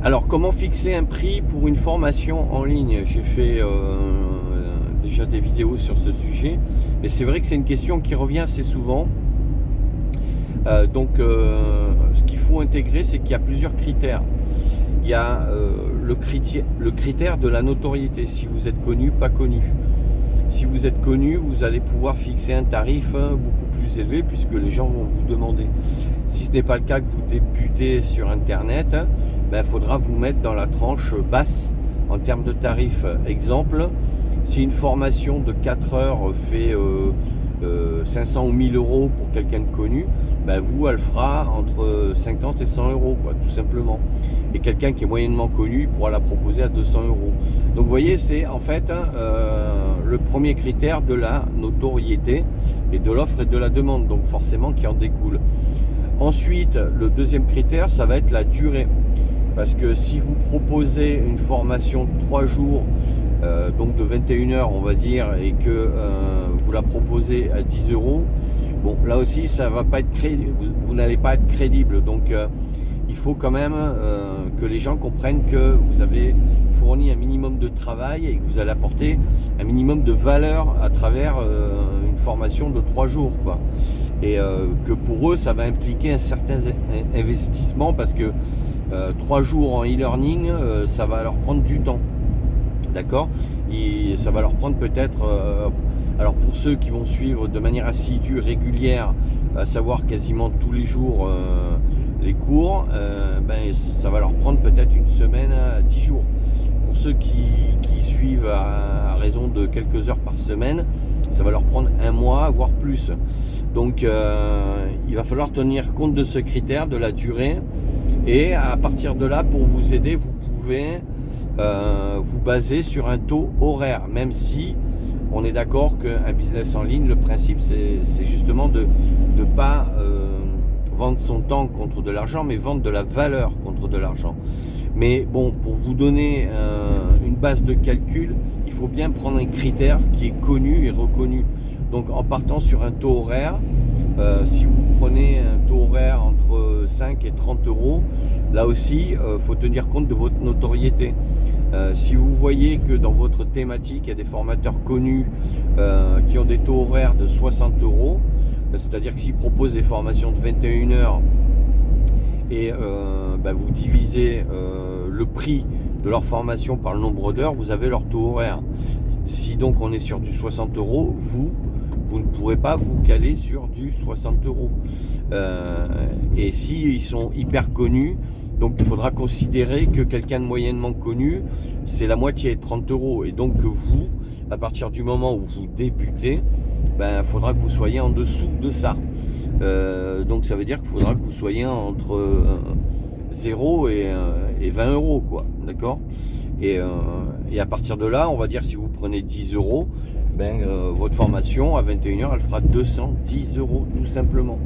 Alors, comment fixer un prix pour une formation en ligne? J'ai fait déjà des vidéos sur ce sujet, mais c'est vrai que c'est une question qui revient assez souvent. Ce qu'il faut intégrer, c'est qu'il y a plusieurs critères. Il y a le critère de la notoriété, si vous êtes connu, pas connu. Si vous êtes connu, vous allez pouvoir fixer un tarif beaucoup plus élevé puisque les gens vont vous demander. Si ce n'est pas le cas, que vous débutez sur Internet, il faudra vous mettre dans la tranche basse en termes de tarifs. Exemple, si une formation de 4 heures fait 500 ou 1000 euros pour quelqu'un de connu, vous, elle fera entre 50 et 100 euros, quoi, tout simplement. Et quelqu'un qui est moyennement connu pourra la proposer à 200 euros. Donc vous voyez, c'est en fait le premier critère de la notoriété et de l'offre et de la demande, donc forcément qui en découle. Ensuite, le deuxième critère, ça va être la durée. Parce que si vous proposez une formation de 3 jours, donc de 21 heures on va dire, et que vous la proposez à 10 euros, bon, là aussi ça va pas être crédible, vous n'allez pas être crédible. Donc il faut quand même que les gens comprennent que vous avez fourni un minimum de travail et que vous allez apporter un minimum de valeur à travers une formation de 3 jours, quoi. Et que pour eux ça va impliquer un certain investissement, parce que 3 jours en e-learning, ça va leur prendre du temps, d'accord, et ça va leur prendre peut-être alors pour ceux qui vont suivre de manière assidue, régulière, à savoir quasiment tous les jours les cours, ça va leur prendre peut-être une semaine à 10 jours. Pour ceux qui suivent à raison de quelques heures par semaine, ça va leur prendre un mois, voire plus. Donc il va falloir tenir compte de ce critère, de la durée. Et à partir de là, pour vous aider, vous pouvez vous baser sur un taux horaire, même si on est d'accord qu'un business en ligne, le principe c'est justement de ne pas vendre son temps contre de l'argent, mais vendre de la valeur contre de l'argent. Mais bon, pour vous donner une base de calcul, il faut bien prendre un critère qui est connu et reconnu. Donc en partant sur un taux horaire, si vous prenez un taux horaire entre 5 et 30 euros, là aussi, faut tenir compte de votre notoriété. Si vous voyez que dans votre thématique, il y a des formateurs connus qui ont des taux horaires de 60 euros, c'est-à-dire que s'ils proposent des formations de 21 heures et vous divisez le prix de leur formation par le nombre d'heures, vous avez leur taux horaire. Si donc on est sur du 60 euros, vous ne pourrez pas vous caler sur du 60 euros. Et si ils sont hyper connus, donc il faudra considérer que quelqu'un de moyennement connu, c'est la moitié, 30 euros. Et donc que vous, à partir du moment où vous débutez, il faudra que vous soyez en dessous de ça. Donc ça veut dire qu'il faudra que vous soyez entre 0 et 20 euros, quoi, d'accord. Et à partir de là, on va dire, si vous prenez 10 euros, votre formation à 21 heures, elle fera 210 euros, tout simplement.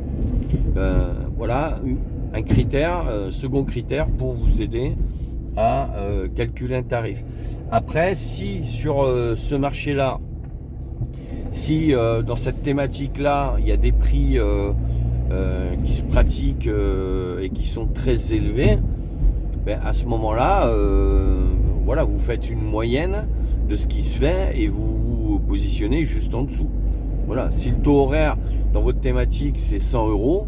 Voilà un critère, second critère pour vous aider à calculer un tarif. Après, si sur ce marché-là, si dans cette thématique-là, il y a des prix qui se pratiquent et qui sont très élevés, à ce moment-là, voilà, vous faites une moyenne de ce qui se fait et vous vous positionnez juste en dessous. Voilà, si le taux horaire dans votre thématique c'est 100 euros,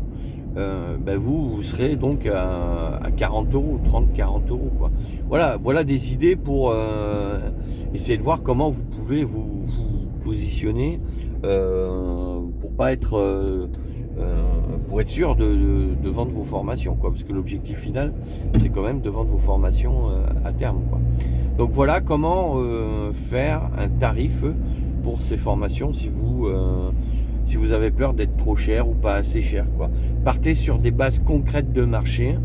vous serez donc à 40 euros, 30-40 euros, quoi. Voilà des idées pour essayer de voir comment vous pouvez vous positionner pour pas être pour être sûr de vendre vos formations, quoi, parce que l'objectif final c'est quand même de vendre vos formations à terme, quoi. Donc voilà comment faire un tarif pour ces formations si vous avez peur d'être trop cher ou pas assez cher, quoi. Partez sur des bases concrètes de marché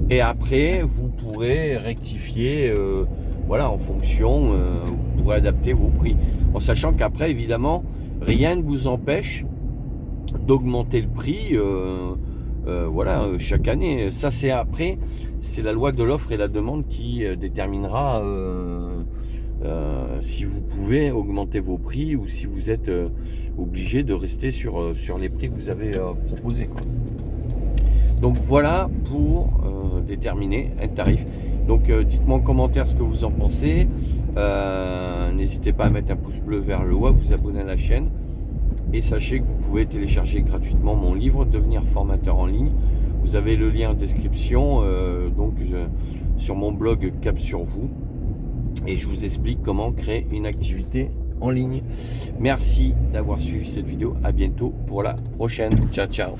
et après vous pourrez rectifier en fonction, vous pourrez adapter vos prix, en sachant qu'après évidemment rien ne vous empêche d'augmenter le prix chaque année. Ça c'est la loi de l'offre et la demande qui déterminera si vous pouvez augmenter vos prix ou si vous êtes obligé de rester sur les prix que vous avez proposés, quoi. Donc voilà pour déterminer un tarif. Donc dites-moi en commentaire ce que vous en pensez. N'hésitez pas à mettre un pouce bleu vers le haut, à vous abonner à la chaîne. Et sachez que vous pouvez télécharger gratuitement mon livre Devenir formateur en ligne. Vous avez le lien en description sur mon blog Cap sur vous. Et je vous explique comment créer une activité en ligne. Merci d'avoir suivi cette vidéo. À bientôt pour la prochaine. Ciao, ciao.